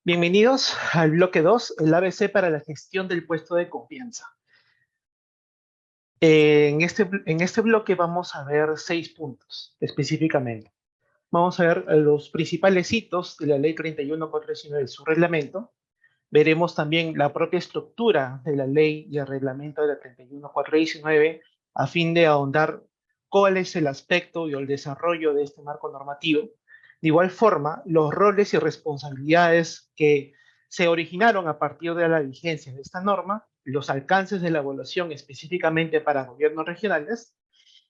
Bienvenidos al bloque 2, el ABC para la gestión del puesto de confianza. En este bloque vamos a ver 6 puntos específicamente. Vamos a ver los principales hitos de la Ley 31.419 de su reglamento. Veremos también la propia estructura de la ley y el reglamento de la 31.419 a fin de ahondar cuál es el aspecto y el desarrollo de este marco normativo. De igual forma, los roles y responsabilidades que se originaron a partir de la vigencia de esta norma, los alcances de la evaluación específicamente para gobiernos regionales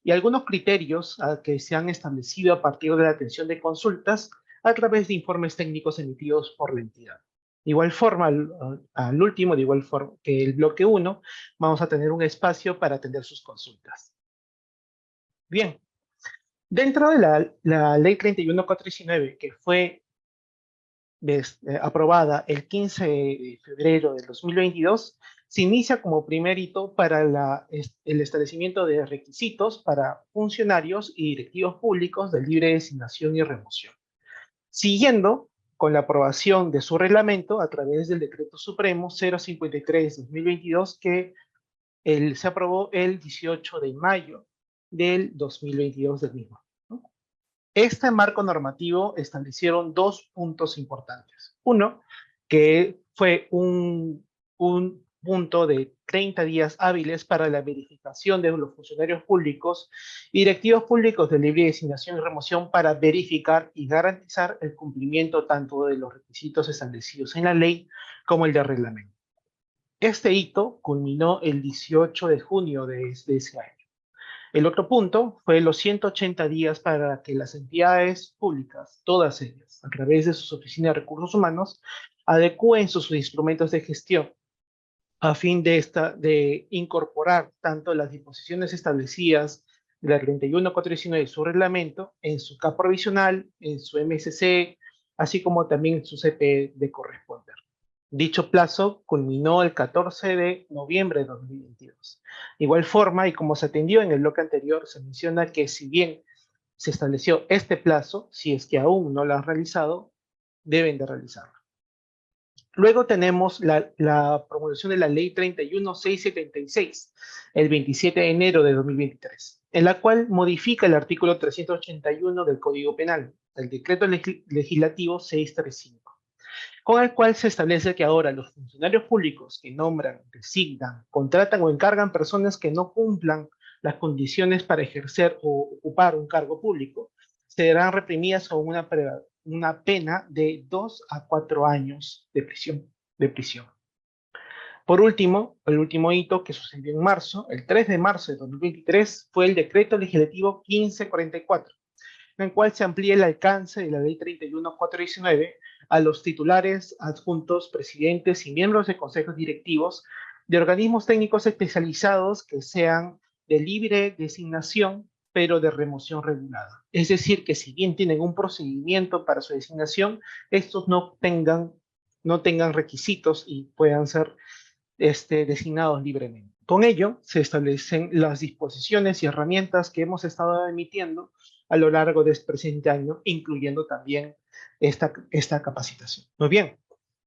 y algunos criterios que se han establecido a partir de la atención de consultas a través de informes técnicos emitidos por la entidad. De igual forma, al último, de igual forma que el bloque 1, vamos a tener un espacio para atender sus consultas. Bien, dentro de la ley 31.419, que fue aprobada el 15 de febrero del 2022, se inicia como primer hito para el establecimiento de requisitos para funcionarios y directivos públicos de libre designación y remoción, siguiendo con la aprobación de su reglamento a través del Decreto Supremo 053-2022 que se aprobó el 18 de mayo del 2022 del mismo. Este marco normativo establecieron dos puntos importantes. Uno, que fue un punto de 30 días hábiles para la verificación de los funcionarios públicos y directivos públicos de libre designación y remoción para verificar y garantizar el cumplimiento tanto de los requisitos establecidos en la ley como el de reglamento. Este hito culminó el 18 de junio de ese año. El otro punto fue los 180 días para que las entidades públicas, todas ellas, a través de sus oficinas de recursos humanos, adecúen sus instrumentos de gestión a fin de incorporar tanto las disposiciones establecidas de la 31.419 de su reglamento en su CAP provisional, en su MSC, así como también en su CP de corresponder. Dicho plazo culminó el 14 de noviembre de 2022. De igual forma, y como se atendió en el bloque anterior, se menciona que si bien se estableció este plazo, si es que aún no lo han realizado, deben de realizarlo. Luego tenemos la promulgación de la Ley 31676, el 27 de enero de 2023, en la cual modifica el artículo 381 del Código Penal, el Decreto Legislativo 635, con el cual se establece que ahora los funcionarios públicos que nombran, designan, contratan o encargan personas que no cumplan las condiciones para ejercer o ocupar un cargo público, serán reprimidas con una pena de 2 a 4 años de prisión. Por último, el último hito que sucedió en marzo, el 3 de marzo de 2023, fue el decreto legislativo 1544, en el cual se amplía el alcance de la ley 31.419 a los titulares, adjuntos, presidentes y miembros de consejos directivos de organismos técnicos especializados que sean de libre designación, pero de remoción regulada. Es decir, que si bien tienen un procedimiento para su designación, estos no tengan requisitos y puedan ser designados libremente. Con ello, se establecen las disposiciones y herramientas que hemos estado emitiendo a lo largo de este presente año, incluyendo también esta capacitación. Muy bien.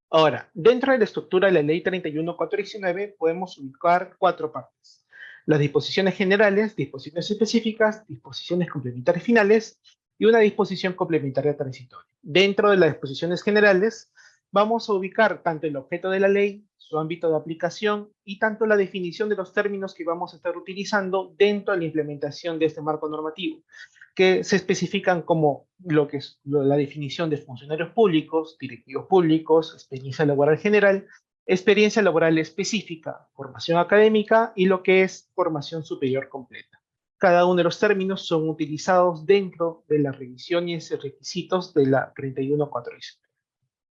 Ahora, dentro de la estructura de la Ley 31.419 podemos ubicar 4 partes. Las disposiciones generales, disposiciones específicas, disposiciones complementarias finales y una disposición complementaria transitoria. Dentro de las disposiciones generales, vamos a ubicar tanto el objeto de la ley, su ámbito de aplicación y tanto la definición de los términos que vamos a estar utilizando dentro de la implementación de este marco normativo, que se especifican como lo que es la definición de funcionarios públicos, directivos públicos, experiencia laboral general, experiencia laboral específica, formación académica y lo que es formación superior completa. Cada uno de los términos son utilizados dentro de las revisiones y requisitos de la 31.419.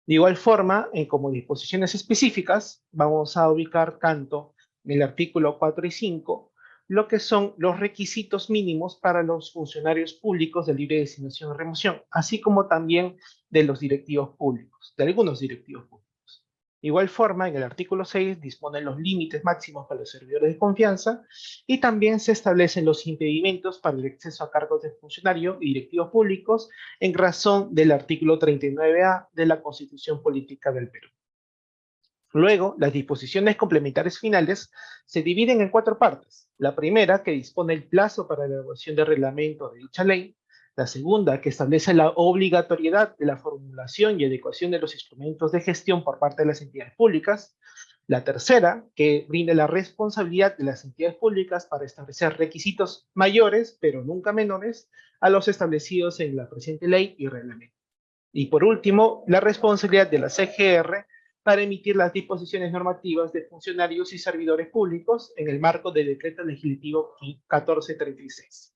De igual forma, como disposiciones específicas, vamos a ubicar tanto en el artículo 4 y 5 lo que son los requisitos mínimos para los funcionarios públicos de libre designación y remoción, así como también de los directivos públicos, de algunos directivos públicos. De Igual forma, en el artículo 6 dispone los límites máximos para los servidores de confianza y también se establecen los impedimentos para el acceso a cargos de funcionario y directivos públicos en razón del artículo 39A de la Constitución Política del Perú. Luego, las disposiciones complementarias finales se dividen en 4 partes. La primera, que dispone el plazo para la elaboración del reglamento de dicha ley. La segunda, que establece la obligatoriedad de la formulación y adecuación de los instrumentos de gestión por parte de las entidades públicas. La tercera, que brinda la responsabilidad de las entidades públicas para establecer requisitos mayores, pero nunca menores, a los establecidos en la presente ley y reglamento. Y por último, la responsabilidad de la CGR para emitir las disposiciones normativas de funcionarios y servidores públicos en el marco del Decreto Legislativo 1436.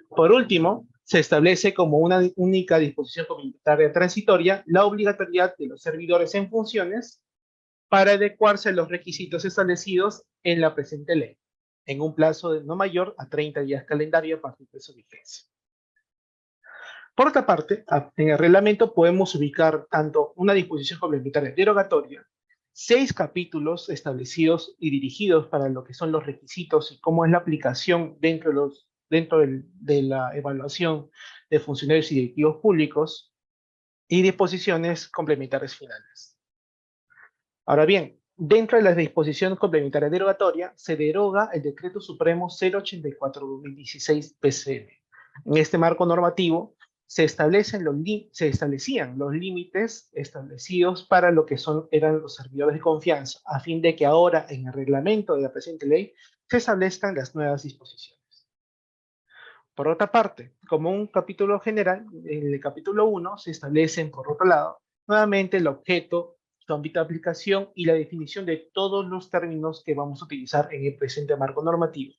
Por último, se establece como una única disposición comunitaria transitoria la obligatoriedad de los servidores en funciones para adecuarse a los requisitos establecidos en la presente ley, en un plazo de no mayor a 30 días calendario a partir de su vigencia. Por otra parte, en el reglamento podemos ubicar tanto una disposición complementaria derogatoria, 6 capítulos establecidos y dirigidos para lo que son los requisitos y cómo es la aplicación de la evaluación de funcionarios y directivos públicos, y disposiciones complementarias finales. Ahora bien, dentro de la disposición complementaria derogatoria, se deroga el Decreto Supremo 084/2016 PCN. En este marco normativo, se establecían los límites establecidos para lo que eran los servidores de confianza, a fin de que ahora, en el reglamento de la presente ley, se establezcan las nuevas disposiciones. Por otra parte, como un capítulo general, en el capítulo 1 se establecen, por otro lado, nuevamente el objeto, su ámbito de aplicación y la definición de todos los términos que vamos a utilizar en el presente marco normativo.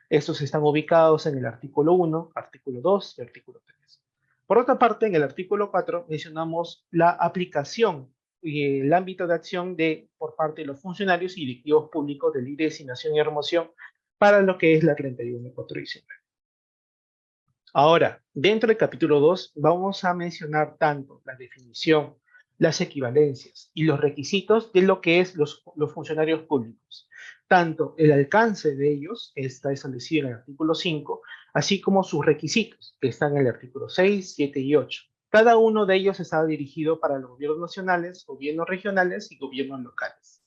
Estos están ubicados en el artículo 1, artículo 2 y artículo 3. Por otra parte, en el artículo 4 mencionamos la aplicación y el ámbito de acción por parte de los funcionarios y directivos públicos de libre designación y remoción para lo que es la 31.419. Ahora, dentro del capítulo 2 vamos a mencionar tanto la definición, las equivalencias y los requisitos de lo que es los funcionarios públicos. Tanto el alcance de ellos, que está establecido en el artículo 5, así como sus requisitos, que están en el artículo 6, 7 y 8. Cada uno de ellos está dirigido para los gobiernos nacionales, gobiernos regionales y gobiernos locales.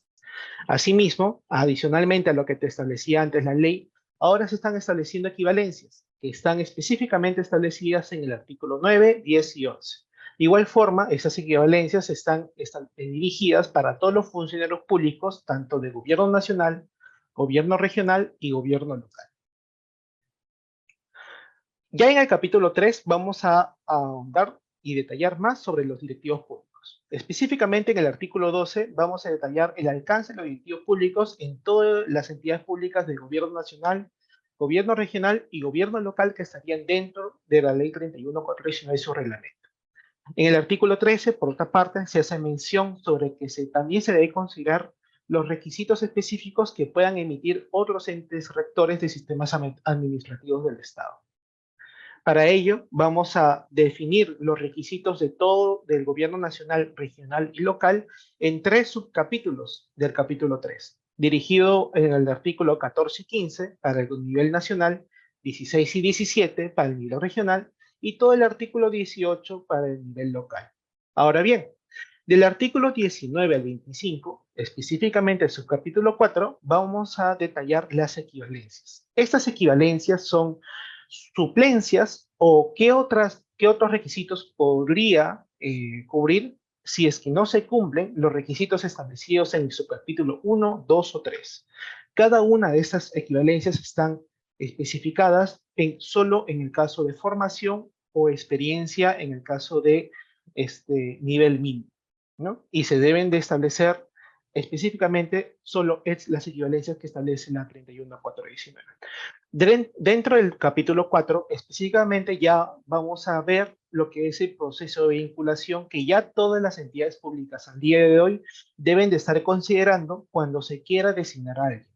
Asimismo, adicionalmente a lo que te establecía antes la ley, ahora se están estableciendo equivalencias, que están específicamente establecidas en el artículo 9, 10 y 11. De igual forma, esas equivalencias están dirigidas para todos los funcionarios públicos, tanto de gobierno nacional, gobierno regional y gobierno local. Ya en el capítulo 3 vamos a ahondar y detallar más sobre los directivos públicos. Específicamente en el artículo 12 vamos a detallar el alcance de los directivos públicos en todas las entidades públicas del gobierno nacional, gobierno regional y gobierno local que estarían dentro de la ley 31.419 y su reglamento. En el artículo 13, por otra parte, se hace mención sobre que también se debe considerar los requisitos específicos que puedan emitir otros entes rectores de sistemas administrativos del Estado. Para ello, vamos a definir los requisitos de todo del gobierno nacional, regional y local en 3 subcapítulos del capítulo 3, dirigido en el artículo 14 y 15 para el nivel nacional, 16 y 17 para el nivel regional y todo el artículo 18 para el nivel local. Ahora bien, del artículo 19 al 25, específicamente el subcapítulo 4, vamos a detallar las equivalencias. Estas equivalencias son suplencias o qué otros requisitos podría cubrir si es que no se cumplen los requisitos establecidos en el subcapítulo 1, 2 o 3. Cada una de estas equivalencias están especificadas solo en el caso de formación o experiencia en el caso de nivel mínimo, ¿no? Y se deben de establecer específicamente solo las equivalencias que establece la 31.419. Dentro del capítulo 4, específicamente ya vamos a ver lo que es el proceso de vinculación que ya todas las entidades públicas al día de hoy deben de estar considerando cuando se quiera designar a alguien.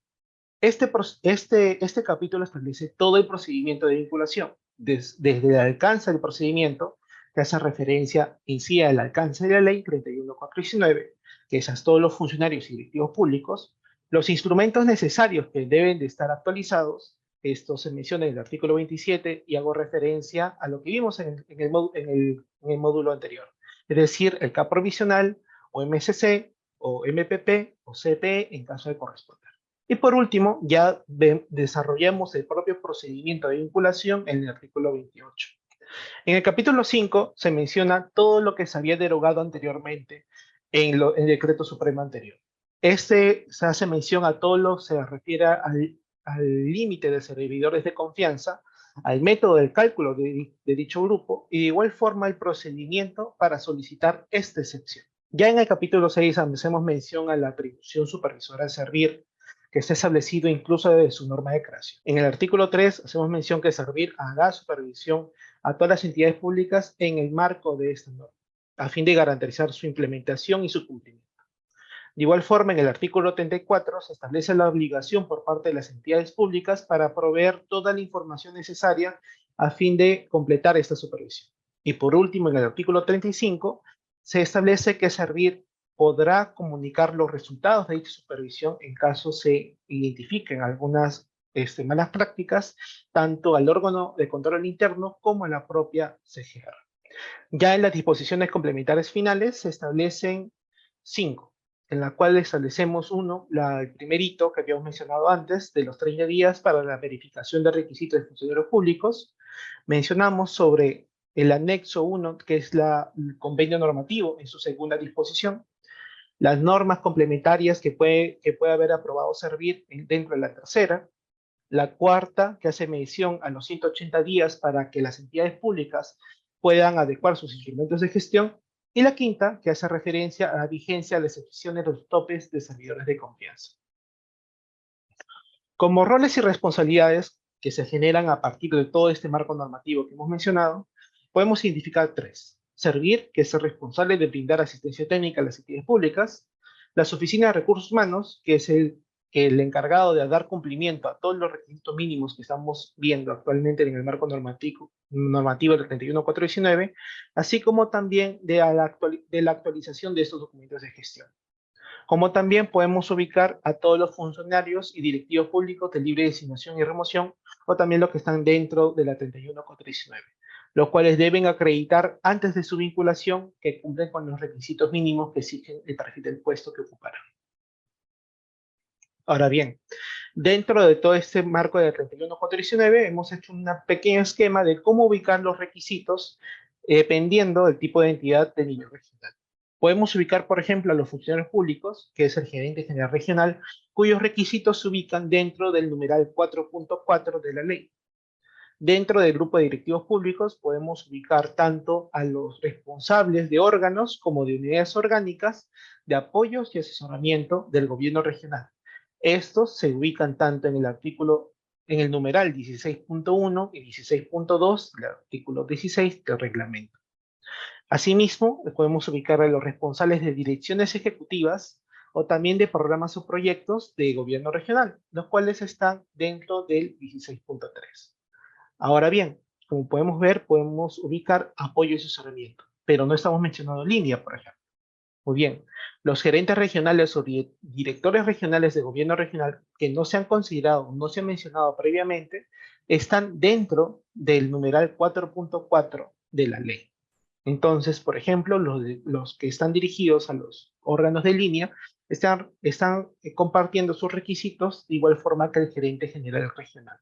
Este capítulo establece todo el procedimiento de vinculación, desde el alcance del procedimiento, que hace referencia en sí al alcance de la ley 31.419, que es a todos los funcionarios y directivos públicos, los instrumentos necesarios que deben de estar actualizados, esto se menciona en el artículo 27 y hago referencia a lo que vimos en el módulo anterior, es decir, el CAP provisional o MSC o MPP o CPE en caso de corresponder. Y por último, ya desarrollamos el propio procedimiento de vinculación en el artículo 28. En el capítulo 5 se menciona todo lo que se había derogado anteriormente en el decreto supremo anterior. Se hace mención a todo lo que se refiere al límite de servidores de confianza, al método del cálculo de dicho grupo y de igual forma el procedimiento para solicitar esta excepción. Ya en el capítulo 6 hacemos mención a la atribución supervisora de servir, que está establecido incluso desde su norma de creación. En el artículo 3 hacemos mención que servir hará supervisión a todas las entidades públicas en el marco de esta norma, a fin de garantizar su implementación y su cumplimiento. De igual forma, en el artículo 34 se establece la obligación por parte de las entidades públicas para proveer toda la información necesaria a fin de completar esta supervisión. Y por último, en el artículo 35 se establece que Servir podrá comunicar los resultados de dicha supervisión en caso se identifiquen algunas malas prácticas, tanto al órgano de control interno como a la propia CGR. Ya en las disposiciones complementarias finales se establecen 5, en la cual establecemos el primer hito que habíamos mencionado antes, de los 30 días para la verificación de requisitos de funcionarios públicos. Mencionamos sobre el anexo 1, que es el convenio normativo en su segunda disposición, las normas complementarias que puede haber aprobado Servir dentro de la tercera, la cuarta, que hace mención a los 180 días para que las entidades públicas puedan adecuar sus instrumentos de gestión, y la quinta, que hace referencia a la vigencia de las excepciones de los topes de servidores de confianza. Como roles y responsabilidades que se generan a partir de todo este marco normativo que hemos mencionado, podemos identificar 3. Servir, que es el responsable de brindar asistencia técnica a las entidades públicas. Las oficinas de recursos humanos, que es el encargado de dar cumplimiento a todos los requisitos mínimos que estamos viendo actualmente en el marco normativo del 31419, así como también de la actualización de estos documentos de gestión. Como también podemos ubicar a todos los funcionarios y directivos públicos de libre designación y remoción, o también los que están dentro de la 31419, los cuales deben acreditar antes de su vinculación que cumplen con los requisitos mínimos que exigen el perfil del puesto que ocuparán. Ahora bien, dentro de todo este marco de 31419 hemos hecho un pequeño esquema de cómo ubicar los requisitos dependiendo del tipo de entidad de nivel regional. Podemos ubicar, por ejemplo, a los funcionarios públicos, que es el gerente general regional, cuyos requisitos se ubican dentro del numeral 4.4 de la ley. Dentro del grupo de directivos públicos podemos ubicar tanto a los responsables de órganos como de unidades orgánicas de apoyos y asesoramiento del gobierno regional. Estos se ubican tanto en el numeral 16.1 y 16.2 del artículo 16 del reglamento. Asimismo, podemos ubicar a los responsables de direcciones ejecutivas o también de programas o proyectos de gobierno regional, los cuales están dentro del 16.3. Ahora bien, como podemos ver, podemos ubicar apoyo y asesoramiento, pero no estamos mencionando línea, por ejemplo. Muy bien, los gerentes regionales o directores regionales de gobierno regional que no se han considerado, no se han mencionado previamente, están dentro del numeral 4.4 de la ley. Entonces, por ejemplo, los que están dirigidos a los órganos de línea están compartiendo sus requisitos de igual forma que el gerente general regional.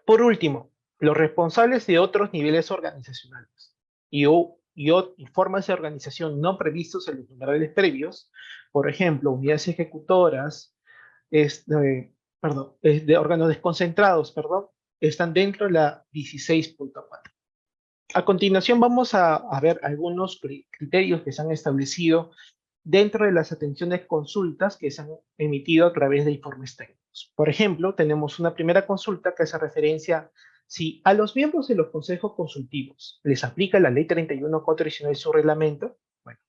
Por último, los responsables de otros niveles organizacionales y formas de organización no previstos en los numerales previos, por ejemplo, unidades ejecutoras, de órganos desconcentrados, están dentro de la 16.4. A continuación vamos a ver algunos criterios que se han establecido dentro de las atenciones consultas que se han emitido a través de informes técnicos. Por ejemplo, tenemos una primera consulta que hace referencia si a los miembros de los consejos consultivos les aplica la ley 31.419 y su reglamento. Bueno,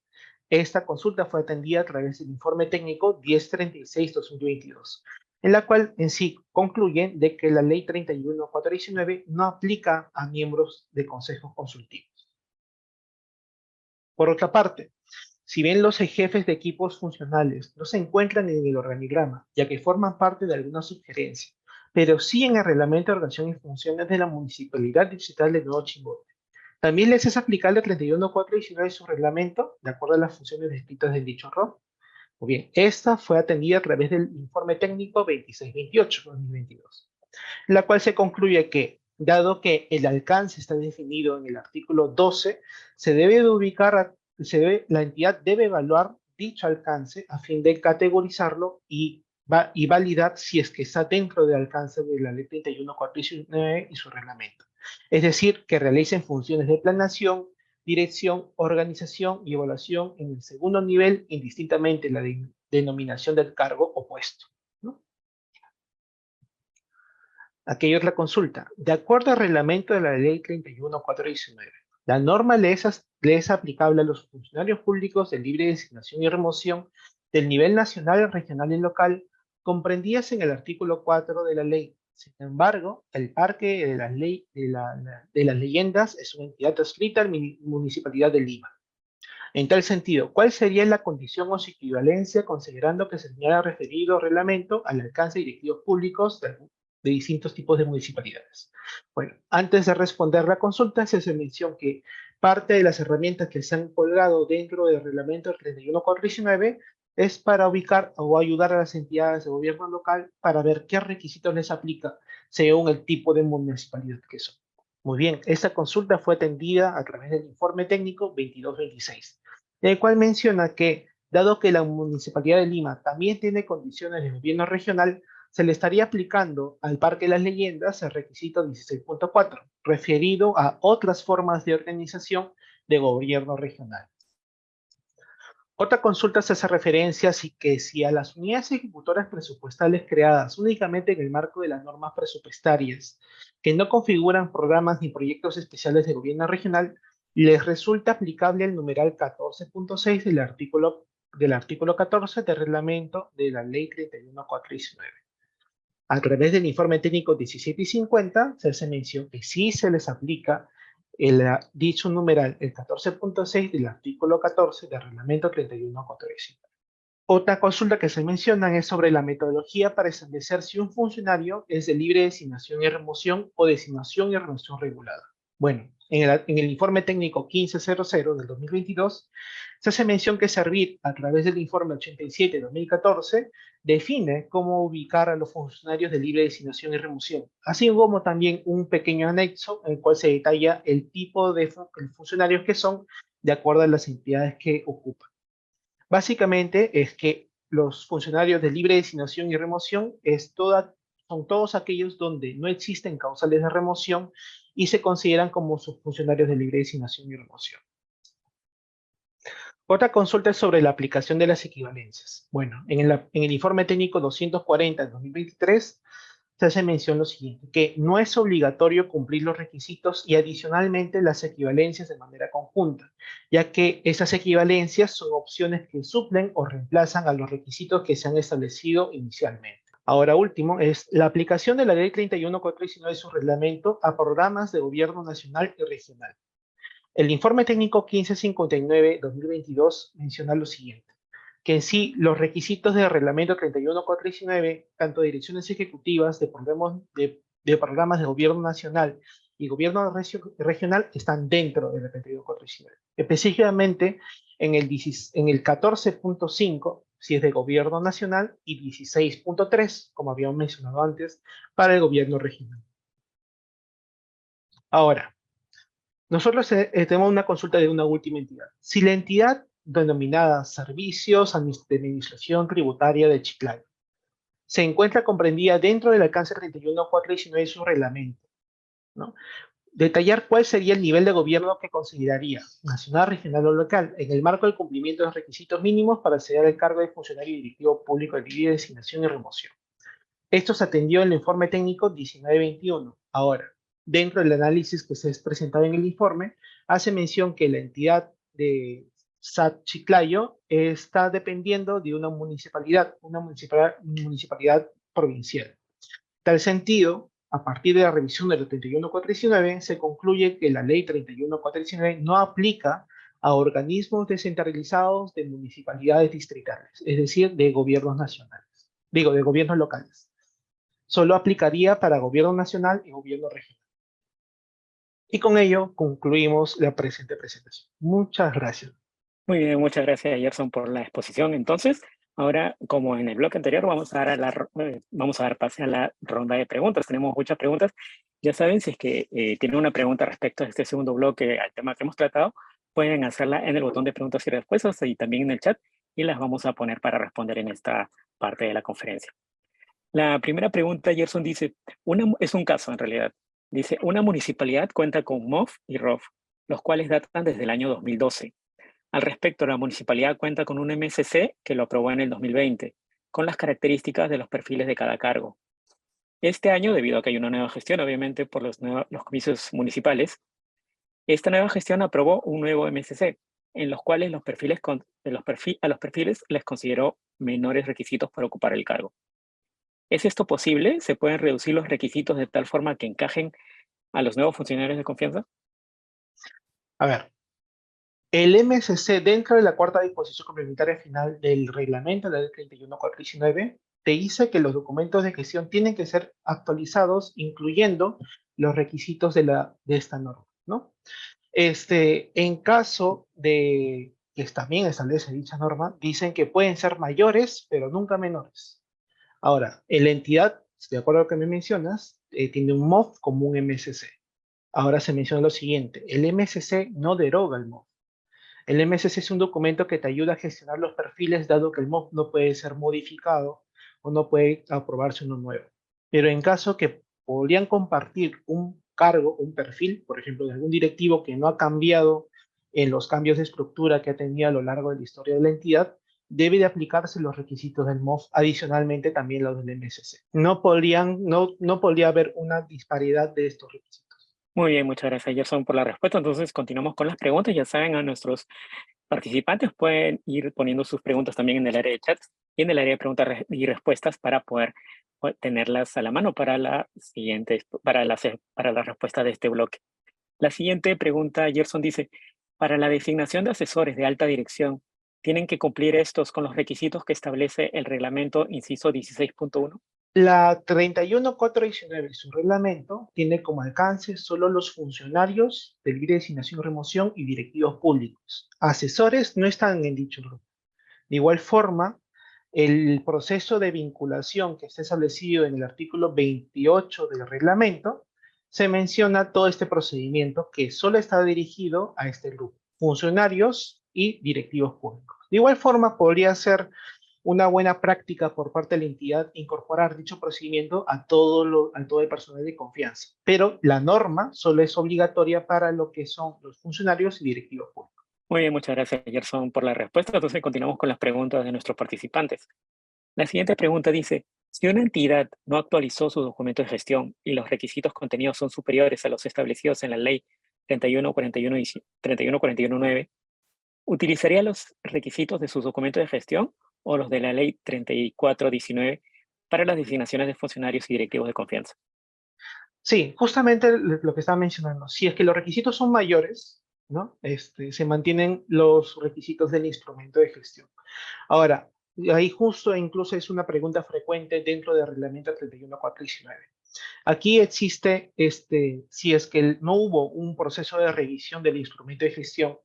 esta consulta fue atendida a través del informe técnico 1036-2022, en la cual en sí concluye de que la ley 31.419 no aplica a miembros de consejos consultivos. Por otra parte, Si bien los jefes de equipos funcionales no se encuentran en el organigrama, ya que forman parte de alguna sugerencia, pero sí en el reglamento de organización y funciones de la Municipalidad Distrital de Nuevo Chimbote. También les es aplicable el 31.419 de su reglamento, de acuerdo a las funciones descritas en dicho ROC. Muy bien, esta fue atendida a través del informe técnico 2628-2022, la cual se concluye que, dado que el alcance está definido en el artículo 12, se debe de ubicar, la entidad debe evaluar dicho alcance a fin de categorizarlo y validar si es que está dentro del alcance de la ley 31.419 y su reglamento. Es decir, que realicen funciones de planeación, dirección, organización y evaluación en el segundo nivel, indistintamente la denominación del cargo o puesto, ¿no? Aquí hay otra consulta. De acuerdo al reglamento de la ley 31.419, la norma le es aplicable a los funcionarios públicos de libre designación y remoción del nivel nacional, regional y local, comprendidas en el artículo 4 de la ley. Sin embargo, el Parque de las Leyendas es una entidad adscrita a la Municipalidad de Lima. En tal sentido, ¿cuál sería la condición o su equivalencia considerando que se señala referido reglamento al alcance de directivos públicos de distintos tipos de municipalidades? Bueno, antes de responder la consulta, se hace mención que parte de las herramientas que se han colgado dentro del reglamento del 31.419 es para ubicar o ayudar a las entidades de gobierno local para ver qué requisitos les aplica según el tipo de municipalidad que son. Muy bien, esta consulta fue atendida a través del informe técnico 2226, el cual menciona que, dado que la Municipalidad de Lima también tiene condiciones de gobierno regional, se le estaría aplicando al Parque de las Leyendas el requisito 16.4, referido a otras formas de organización de gobierno regional. Otra consulta se hace referencia si a las unidades ejecutoras presupuestales creadas únicamente en el marco de las normas presupuestarias, que no configuran programas ni proyectos especiales de gobierno regional, les resulta aplicable el numeral 14.6 del artículo 14 del reglamento de la ley 31.419. A través del informe técnico 17 y 50 se hace mención que sí se les aplica dicho numeral, el 14.6 del artículo 14 del reglamento 31.419. Otra consulta que se menciona es sobre la metodología para establecer si un funcionario es de libre designación y remoción o designación y remoción regulada. Bueno, en el informe técnico 1500 del 2022, se hace mención que Servir, a través del informe 87 de 2014, define cómo ubicar a los funcionarios de libre designación y remoción, así como también un pequeño anexo en el cual se detalla el tipo de funcionarios que son de acuerdo a las entidades que ocupan. Básicamente es que los funcionarios de libre designación y remoción son todos aquellos donde no existen causales de remoción y se consideran como subfuncionarios de libre designación y remoción. Otra consulta es sobre la aplicación de las equivalencias. Bueno, en el informe técnico 240 de 2023 se hace mención lo siguiente, que no es obligatorio cumplir los requisitos y adicionalmente las equivalencias de manera conjunta, ya que esas equivalencias son opciones que suplen o reemplazan a los requisitos que se han establecido inicialmente. Ahora último es la aplicación de la ley 31.419 y su reglamento a programas de gobierno nacional y regional. El informe técnico 1559-2022 menciona lo siguiente, que en sí los requisitos del reglamento 31.419, tanto de direcciones ejecutivas de programas de gobierno nacional y gobierno regional, están dentro del 31.419. Específicamente en el 14.5, si es de gobierno nacional, y 16.3, como habíamos mencionado antes, para el gobierno regional. Ahora, nosotros tenemos una consulta de una última entidad. Si la entidad denominada Servicios de Administración Tributaria de Chiclayo se encuentra comprendida dentro del alcance 31.419 de su reglamento, ¿no? Detallar cuál sería el nivel de gobierno que consideraría, nacional, regional o local, en el marco del cumplimiento de los requisitos mínimos para acceder al cargo de funcionario directivo público de libre designación y remoción. Esto se atendió en el informe técnico 1921. Ahora, dentro del análisis que se es presentado en el informe, hace mención que la entidad de SAT Chiclayo está dependiendo de una municipalidad provincial. Tal sentido, a partir de la revisión del 31.419, se concluye que la ley 31.419 no aplica a organismos descentralizados de municipalidades distritales, es decir, de gobiernos nacionales, digo, de gobiernos locales. Solo aplicaría para gobierno nacional y gobierno regional. Y con ello concluimos la presente presentación. Muchas gracias. Muy bien, muchas gracias, Gerson, por la exposición. Entonces, ahora, como en el bloque anterior, vamos a dar pase a la ronda de preguntas. Tenemos muchas preguntas. Ya saben, si es que tienen una pregunta respecto a este segundo bloque, al tema que hemos tratado, pueden hacerla en el botón de preguntas y respuestas y también en el chat, y las vamos a poner para responder en esta parte de la conferencia. La primera pregunta, Gerson, dice, es un caso en realidad. Dice, una municipalidad cuenta con MOF y ROF, los cuales datan desde el año 2012. Al respecto, la municipalidad cuenta con un MSC que lo aprobó en el 2020, con las características de los perfiles de cada cargo. Este año, debido a que hay una nueva gestión, obviamente por los comicios municipales, esta nueva gestión aprobó un nuevo MSC, en los cuales a los perfiles les consideró menores requisitos para ocupar el cargo. ¿Es esto posible? ¿Se pueden reducir los requisitos de tal forma que encajen a los nuevos funcionarios de confianza? A ver, el MSC dentro de la cuarta disposición complementaria final del reglamento, la ley 31419, te dice que los documentos de gestión tienen que ser actualizados incluyendo los requisitos de esta norma, ¿no? En caso de que también establece dicha norma, dicen que pueden ser mayores, pero nunca menores. Ahora, la entidad, de acuerdo a lo que me mencionas, tiene un MOF como un MSC. Ahora se menciona lo siguiente, el MSC no deroga el MOF. El MSC es un documento que te ayuda a gestionar los perfiles, dado que el MOF no puede ser modificado o no puede aprobarse uno nuevo. Pero en caso que podrían compartir un cargo, un perfil, por ejemplo, de algún directivo que no ha cambiado en los cambios de estructura que ha tenido a lo largo de la historia de la entidad, debe de aplicarse los requisitos del MOF, adicionalmente también los del MSC. No podría haber una disparidad de estos requisitos. Muy bien, muchas gracias, Gerson, por la respuesta. Entonces, continuamos con las preguntas. Ya saben, a nuestros participantes pueden ir poniendo sus preguntas también en el área de chat y en el área de preguntas y respuestas para poder tenerlas a la mano para la respuesta de este bloque. La siguiente pregunta, Gerson dice, para la designación de asesores de alta dirección, ¿tienen que cumplir estos con los requisitos que establece el reglamento inciso 16.1? La 31419 y su reglamento tiene como alcance solo los funcionarios de libre designación y remoción y directivos públicos. Asesores no están en dicho grupo. De igual forma, el proceso de vinculación que está establecido en el artículo 28 del reglamento, se menciona todo este procedimiento que solo está dirigido a este grupo, funcionarios y directivos públicos. De igual forma, podría ser una buena práctica por parte de la entidad incorporar dicho procedimiento a todo el personal de confianza, pero la norma solo es obligatoria para lo que son los funcionarios y directivos públicos. Muy bien, muchas gracias, Gerson, por la respuesta. Entonces, continuamos con las preguntas de nuestros participantes. La siguiente pregunta dice, si una entidad no actualizó su documento de gestión y los requisitos contenidos son superiores a los establecidos en la ley 3141 y 31419, ¿utilizaría los requisitos de sus documentos de gestión o los de la ley 3419 para las designaciones de funcionarios y directivos de confianza? Sí, justamente lo que estaba mencionando. Si es que los requisitos son mayores, ¿no? Se mantienen los requisitos del instrumento de gestión. Ahora, ahí justo incluso es una pregunta frecuente dentro del reglamento 31419. Aquí existe, si es que no hubo un proceso de revisión del instrumento de gestión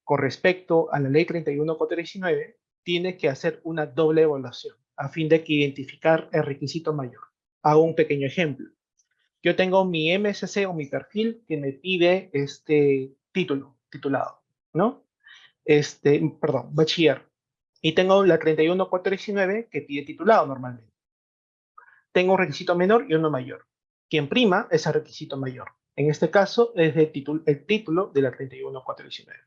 con respecto a la ley 31419, tiene que hacer una doble evaluación a fin de que identificar el requisito mayor. Hago un pequeño ejemplo. Yo tengo mi MSC o mi perfil que me pide este titulado, ¿no? Perdón, bachiller. Y tengo la 31419 que pide titulado normalmente. Tengo un requisito menor y uno mayor. Quien prima es el requisito mayor. En este caso es el título de la 31419.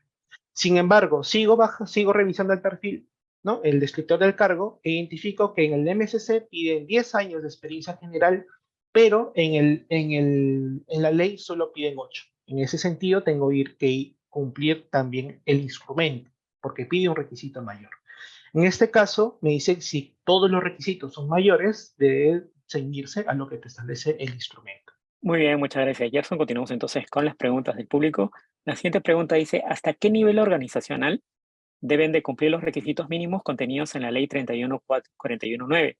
Sin embargo, sigo revisando el perfil, ¿no? El descriptor del cargo, e identifico que en el MSC piden 10 años de experiencia general, pero en la ley solo piden 8. En ese sentido, tengo que cumplir también el instrumento, porque pide un requisito mayor. En este caso, me dice si todos los requisitos son mayores, debe ceñirse a lo que te establece el instrumento. Muy bien, muchas gracias, Gerson. Continuamos entonces con las preguntas del público. La siguiente pregunta dice, ¿hasta qué nivel organizacional deben de cumplir los requisitos mínimos contenidos en la Ley 31419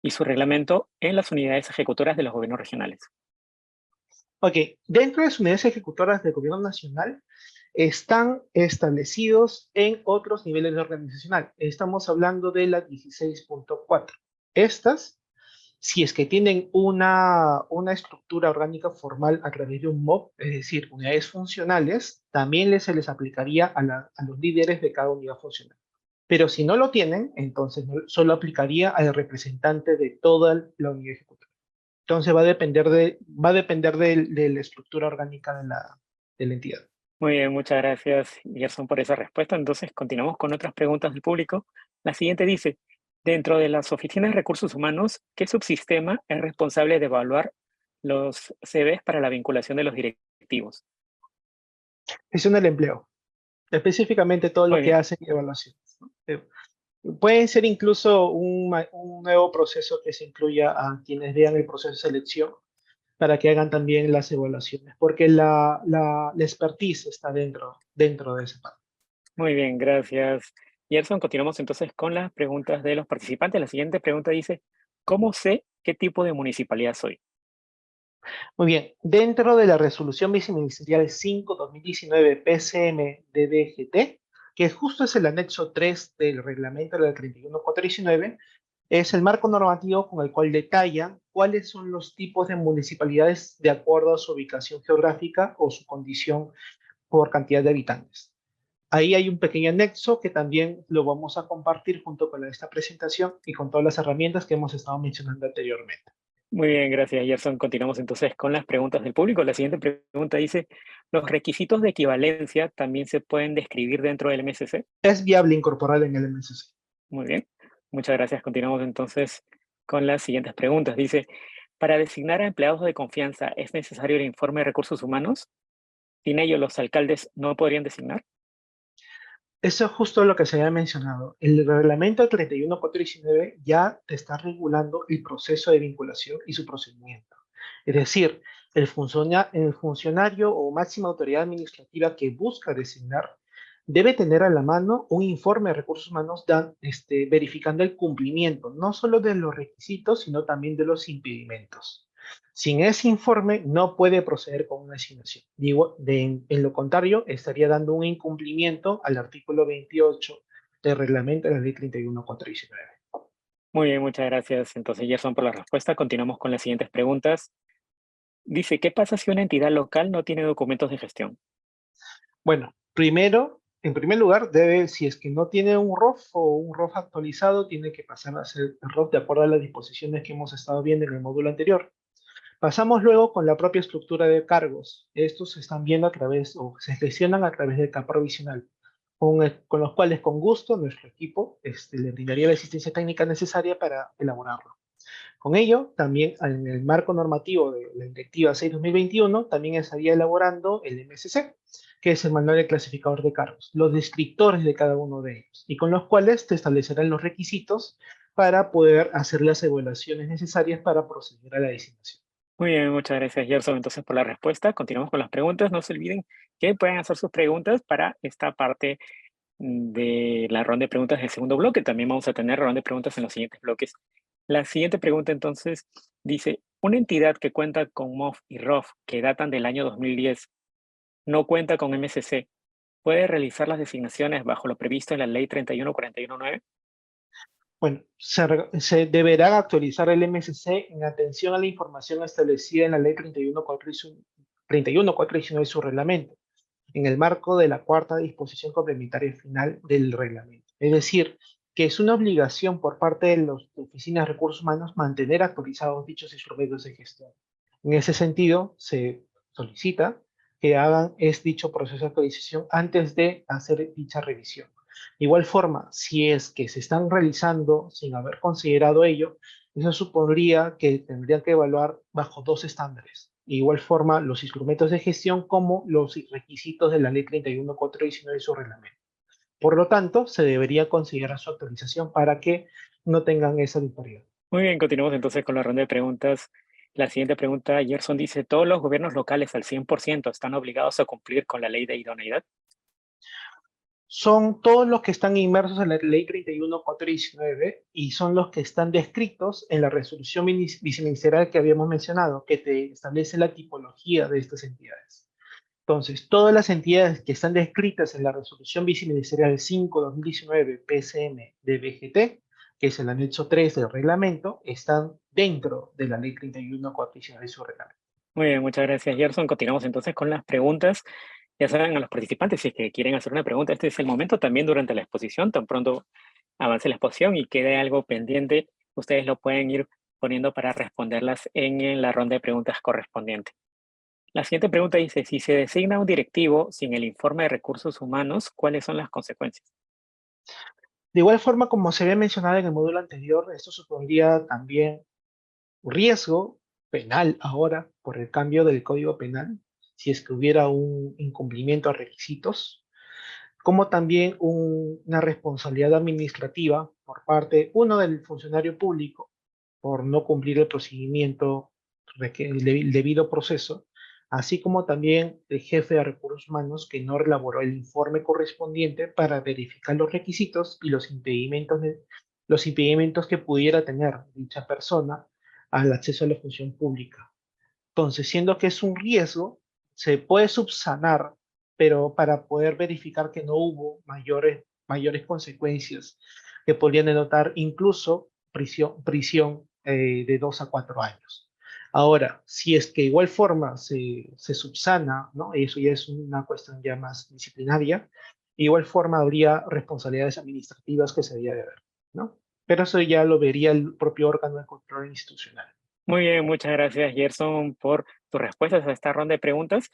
y su reglamento en las unidades ejecutoras de los gobiernos regionales? Ok, dentro de las unidades ejecutoras del gobierno nacional están establecidos en otros niveles de organizacional. Estamos hablando de la 16.4. Estas, si es que tienen una estructura orgánica formal a través de un MOP, es decir, unidades funcionales, también se les aplicaría a los líderes de cada unidad funcional. Pero si no lo tienen, entonces solo aplicaría al representante de toda la unidad ejecutiva. Entonces va a depender de la estructura orgánica de la entidad. Muy bien, muchas gracias, Gerson, por esa respuesta. Entonces, continuamos con otras preguntas del público. La siguiente dice, dentro de las oficinas de recursos humanos, ¿qué subsistema es responsable de evaluar los CVs para la vinculación de los directivos? Gestión del empleo, específicamente todo lo Muy que bien, hacen evaluaciones, ¿no? Puede ser incluso un nuevo proceso que se incluya a quienes vean el proceso de selección para que hagan también las evaluaciones, porque la expertise está dentro de esa parte. muy bien, gracias, Gerson. Continuamos entonces con las preguntas de los participantes. La siguiente pregunta dice, ¿cómo sé qué tipo de municipalidad soy? Muy bien, dentro de la resolución viceministerial 5/2019 PCM-DDGT, que justo es el anexo 3 del reglamento de la 31419, es el marco normativo con el cual detalla cuáles son los tipos de municipalidades de acuerdo a su ubicación geográfica o su condición por cantidad de habitantes. Ahí hay un pequeño anexo que también lo vamos a compartir junto con esta presentación y con todas las herramientas que hemos estado mencionando anteriormente. Muy bien, gracias, Gerson. Continuamos entonces con las preguntas del público. La siguiente pregunta dice, ¿los requisitos de equivalencia también se pueden describir dentro del MSC? Es viable incorporar en el MSC. Muy bien, muchas gracias. Continuamos entonces con las siguientes preguntas. Dice, ¿para designar a empleados de confianza es necesario el informe de recursos humanos? ¿Sin ello los alcaldes no podrían designar? Eso es justo lo que se había mencionado. El reglamento 31419 ya te está regulando el proceso de vinculación y su procedimiento. Es decir, el funcionario o máxima autoridad administrativa que busca designar debe tener a la mano un informe de recursos humanos verificando el cumplimiento, no solo de los requisitos, sino también de los impedimentos. Sin ese informe no puede proceder con una asignación. Digo, en lo contrario, estaría dando un incumplimiento al artículo 28 del reglamento de la ley 31419. Muy bien, muchas gracias. Entonces, Gerson, por la respuesta. Continuamos con las siguientes preguntas. Dice, ¿qué pasa si una entidad local no tiene documentos de gestión? Bueno, en primer lugar, si es que no tiene un ROF o un ROF actualizado, tiene que pasar a ser el ROF de acuerdo a las disposiciones que hemos estado viendo en el módulo anterior. Pasamos luego con la propia estructura de cargos. Estos se están viendo a través o se gestionan a través del CAP provisional, con los cuales con gusto nuestro equipo le brindaría la asistencia técnica necesaria para elaborarlo. Con ello, también en el marco normativo de la Directiva 6/2021, también estaría elaborando el MSC, que es el Manual de Clasificador de Cargos, los descriptores de cada uno de ellos, y con los cuales te establecerán los requisitos para poder hacer las evaluaciones necesarias para proceder a la designación. Muy bien, muchas gracias, Gerson, entonces por la respuesta. Continuamos con las preguntas. No se olviden que pueden hacer sus preguntas para esta parte de la ronda de preguntas del segundo bloque. También vamos a tener ronda de preguntas en los siguientes bloques. La siguiente pregunta entonces dice, ¿una entidad que cuenta con MOF y ROF que datan del año 2010 no cuenta con MSC, puede realizar las designaciones bajo lo previsto en la Ley 31419? Bueno, se deberá actualizar el MSC en atención a la información establecida en la Ley 31419 y su reglamento, en el marco de la cuarta disposición complementaria final del reglamento. Es decir, que es una obligación por parte de las oficinas de recursos humanos mantener actualizados dichos instrumentos de gestión. En ese sentido, se solicita que hagan dicho proceso de actualización antes de hacer dicha revisión. De igual forma, si es que se están realizando sin haber considerado ello, eso supondría que tendrían que evaluar bajo dos estándares. De igual forma, los instrumentos de gestión como los requisitos de la ley 31419 y su reglamento. Por lo tanto, se debería considerar su actualización para que no tengan esa disparidad. Muy bien, continuamos entonces con la ronda de preguntas. La siguiente pregunta, Gerson dice, ¿todos los gobiernos locales al 100% están obligados a cumplir con la ley de idoneidad? Son todos los que están inmersos en la Ley 31.419 y son los que están descritos en la resolución viceministerial que habíamos mencionado, que te establece la tipología de estas entidades. Entonces, todas las entidades que están descritas en la resolución viceministerial 5/2019 PSM de BGT, que es el anexo 3 del reglamento, están dentro de la Ley 31.419 y su reglamento. Muy bien, muchas gracias, Gerson. Continuamos entonces con las preguntas. Ya saben, a los participantes, si es que quieren hacer una pregunta, este es el momento también durante la exposición, tan pronto avance la exposición y quede algo pendiente, ustedes lo pueden ir poniendo para responderlas en la ronda de preguntas correspondiente. La siguiente pregunta dice, si se designa un directivo sin el informe de recursos humanos, ¿cuáles son las consecuencias? De igual forma, como se había mencionado en el módulo anterior, esto supondría también riesgo penal ahora por el cambio del Código Penal, si es que hubiera un incumplimiento a requisitos, como también una responsabilidad administrativa por parte, uno, del funcionario público por no cumplir el procedimiento, el debido proceso, así como también el jefe de recursos humanos que no elaboró el informe correspondiente para verificar los requisitos y los impedimentos que pudiera tener dicha persona al acceso a la función pública. Entonces, siendo que es un riesgo, se puede subsanar, pero para poder verificar que no hubo mayores consecuencias que podrían denotar incluso prisión de 2 a 4 años. Ahora, si es que igual forma se subsana, ¿no? Eso ya es una cuestión ya más disciplinaria, igual forma habría responsabilidades administrativas que se debía de ver, ¿no? Pero eso ya lo vería el propio órgano de control institucional. Muy bien, muchas gracias, Gerson, por tus respuestas a esta ronda de preguntas.